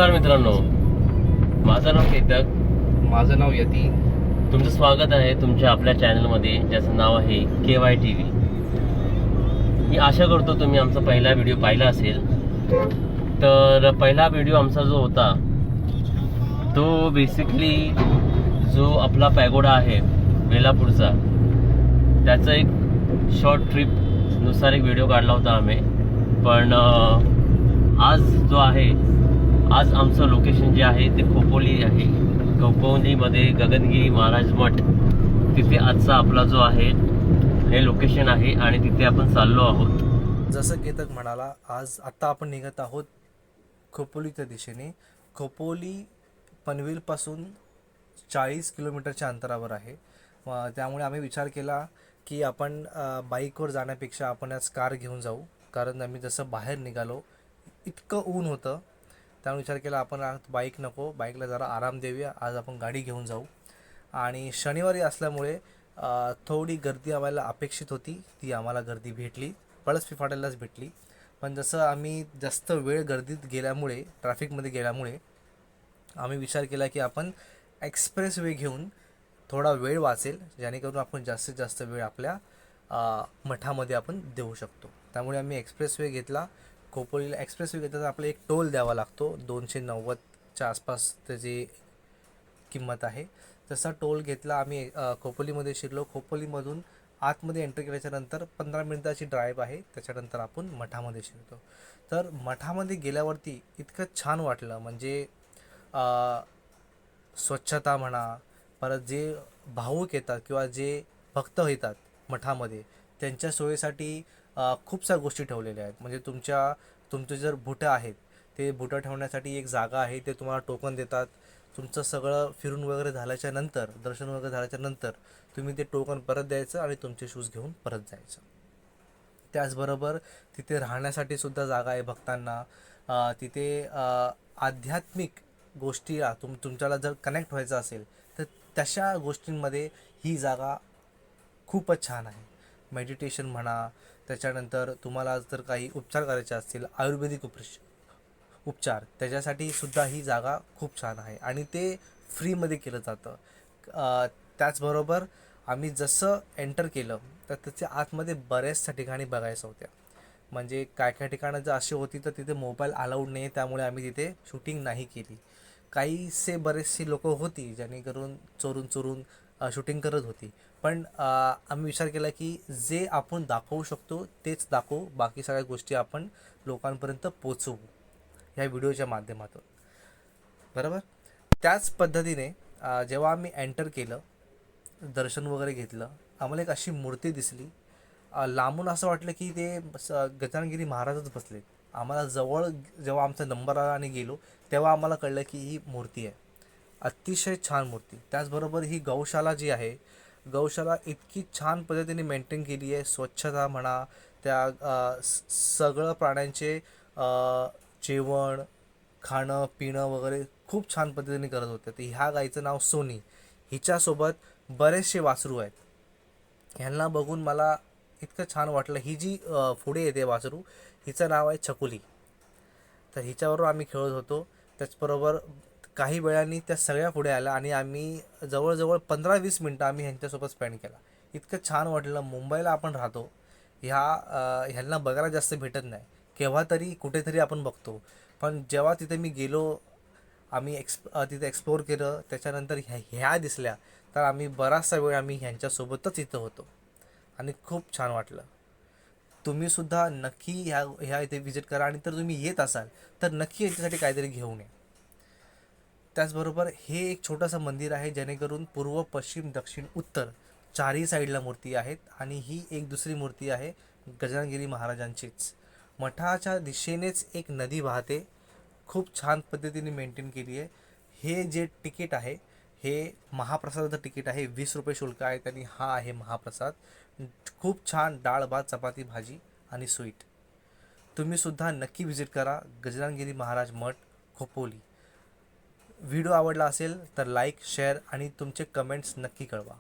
नमस्कार मित्रांनो, माझं नाव केतक. माझं नाव यती. तुमचं स्वागत आहे तुमच्या आपल्या चॅनलमध्ये, ज्याचं नाव आहे KY TV. मी आशा करतो तुम्ही आमचा पहिला व्हिडिओ पाहिला असेल. तर पहिला व्हिडिओ आमचा जो होता तो बेसिकली जो आपला पॅगोडा आहे वेलापूरचा, त्याचं एक शॉर्ट ट्रिप नुसार एक व्हिडिओ काढला होता आम्ही. पण आज जो आहे, आज आमचं लोकेशन जे आहे ते खोपोली आहे. खोपोलीमध्ये गगनगिरी महाराज मठ, तिथे आजचा आपला जो आहे हे लोकेशन आहे आणि तिथे आपण चाललो आहोत. जसं केतक म्हणाला, आत्ता आपण निघत आहोत खोपोलीच्या दिशेने. खोपोली पनवेलपासून 40 किलोमीटरच्या अंतरावर आहे. त्यामुळे आम्ही विचार केला की आपण बाईकवर जाण्यापेक्षा आपण आज कार घेऊन जाऊ. कारण आम्ही जसं बाहेर निघालो इतकं ऊन होतं, त्यामुळे विचार केला आपण आज बाईक नको, बाईकला जरा आराम देऊया, आज आपण गाडी घेऊन जाऊ. आणि शनिवारी असल्यामुळे थोडी गर्दी आम्हाला अपेक्षित होती, ती आम्हाला गर्दी भेटली, पळसफिफाट्यालाच भेटली. पण जसं आम्ही जास्त वेळ गर्दीत गेल्यामुळे, ट्रॅफिकमध्ये गेल्यामुळे आम्ही विचार केला की आपण एक्सप्रेस वे घेऊन थोडा वेळ वाचेल, जेणेकरून आपण जास्तीत जास्त वेळ आपल्या मठामध्ये आपण देऊ शकतो. त्यामुळे आम्ही एक्सप्रेस वे घेतला. खोपोलीला एक्सप्रेस वे घेतला तर आपला एक टोल द्यावा लागतो, 290च्या आसपास त्याची किंमत आहे. तसा टोल घेतला. आम्ही खोपोलीमध्ये शिरलो. खोपोलीमधून आतमध्ये एंट्री केल्याच्यानंतर 15 मिनिटाची ड्राईव्ह आहे, त्याच्यानंतर आपण मठामध्ये शिरतो. तर मठामध्ये गेल्यावरती इतकं छान वाटलं, म्हणजे स्वच्छता म्हणा, परत जे भावुक येतात किंवा जे भक्त येतात मठामध्ये, त्यांच्या सोयीसाठी खूप साऱ्या गोष्टी ठेवलेल्या आहेत. म्हणजे तुमचे जर बुटं आहेत, ते बुटं ठेवण्यासाठी एक जागा आहे, ते तुम्हाला टोकन देतात. तुमचं सगळं फिरून वगैरे झाल्याच्या नंतर, दर्शन वगैरे झाल्याच्या नंतर तुम्ही ते टोकन परत द्यायचं आणि तुमचे शूज घेऊन परत जायचं. त्याचबरोबर तिथे राहण्यासाठी सुद्धा जागा आहे भक्तांना. तिथे आध्यात्मिक गोष्टीला तुमच्याला जर कनेक्ट व्हायचं असेल तर तशा गोष्टींमध्ये ही जागा खूपच छान आहे. मेडिटेशन म्हणा, त्याच्यानंतर तुम्हाला जर काही उपचार करायचे असतील, आयुर्वेदिक उपचार, त्याच्यासाठी सुद्धा ही जागा खूप छान आहे आणि ते फ्रीमध्ये केलं जातं. त्याचबरोबर आम्ही जसं एंटर केलं तर त्याच्या आतमध्ये बऱ्याचशा ठिकाणी बघायचं होत्या. म्हणजे काय ठिकाणं जर अशी होती तर तिथे मोबाईल अलाउड नाही, त्यामुळे आम्ही तिथे शूटिंग नाही केली. बरेचशी लोकं होती जेणेकरून चोरून शूटिंग करत होती. पण आम्ही विचार केला की जे आपण दाखवू शकतो तेच दाखवू, बाकी सगळ्या गोष्टी आपण लोकांपर्यंत पोचवू ह्या व्हिडिओच्या माध्यमातून, बरोबर. त्याच पद्धतीने जेव्हा आम्ही एंटर केलं, दर्शन वगैरे घेतलं, आम्हाला एक अशी मूर्ती दिसली. लांबून असं वाटलं की ते गजाननगिरी महाराजच बसले. आम्हाला जवळ जेव्हा आमचा नंबर आला आणि गेलो, तेव्हा आम्हाला कळलं की ही मूर्ती आहे. अतिशय छान मूर्ती. त्याचबरोबर ही गौशाला जी आहे, गौशाला इतकी छान पद्धतीने मेंटेन केली आहे. स्वच्छता म्हणा, त्या सगळं प्राण्यांचे जेवण, खाणं पिणं वगैरे खूप छान पद्धतीने करत होते. तर ह्या गाईचं नाव सोनी, हिच्यासोबत बरेचसे वासरू आहेत. ह्यांना बघून मला इतकं छान वाटलं. ही जी पुढे येते वासरू, हिचं नाव आहे छकुली. तर हिच्याबरोबर आम्ही खेळत होतो. त्याचबरोबर काही वेळाने त्या सगळ्या पुढे आल्या आणि आम्ही जवळजवळ 15-20 मिनटं आम्ही ह्यांच्यासोबत स्पेंड केला. इतकं छान वाटलं. मुंबईला आपण राहतो, ह्यांना बघायला जास्त भेटत नाही, केव्हा तरी कुठेतरी आपण बघतो. पण जेव्हा तिथे मी गेलो, आम्ही तिथे एक्सप्लोअर केलं, त्याच्यानंतर ह्या दिसल्या, तर आम्ही बराचसा वेळ आम्ही ह्यांच्यासोबतच इथं होतो आणि खूप छान वाटलं. तुम्हीसुद्धा नक्की ह्या इथे व्हिजिट करा आणि जर तुम्ही येत असाल तर नक्की याच्यासाठी काहीतरी घेऊन या. त्याचबरोबर हे एक छोटंसं मंदिर आहे, जेणेकरून पूर्व, पश्चिम, दक्षिण, उत्तर चारही साईडला मूर्ती आहेत. आणि ही एक दुसरी मूर्ती आहे गजाननगिरी महाराजांचीच. मठाच्या दिशेनेच एक नदी वाहते, खूप छान पद्धतीने मेंटेन केली आहे. हे जे तिकीट आहे, हे महाप्रसादाचं तिकीट आहे. 20 रुपये शुल्क आहे आणि हा आहे महाप्रसाद. खूप छान डाळ भात चपाती भाजी आणि स्वीट. तुम्हीसुद्धा नक्की व्हिजिट करा गजाननगिरी महाराज मठ, खोपोली. व्हिडिओ आवडला असेल तर लाईक, शेअर आणि तुमचे कमेंट्स नक्की कळवा.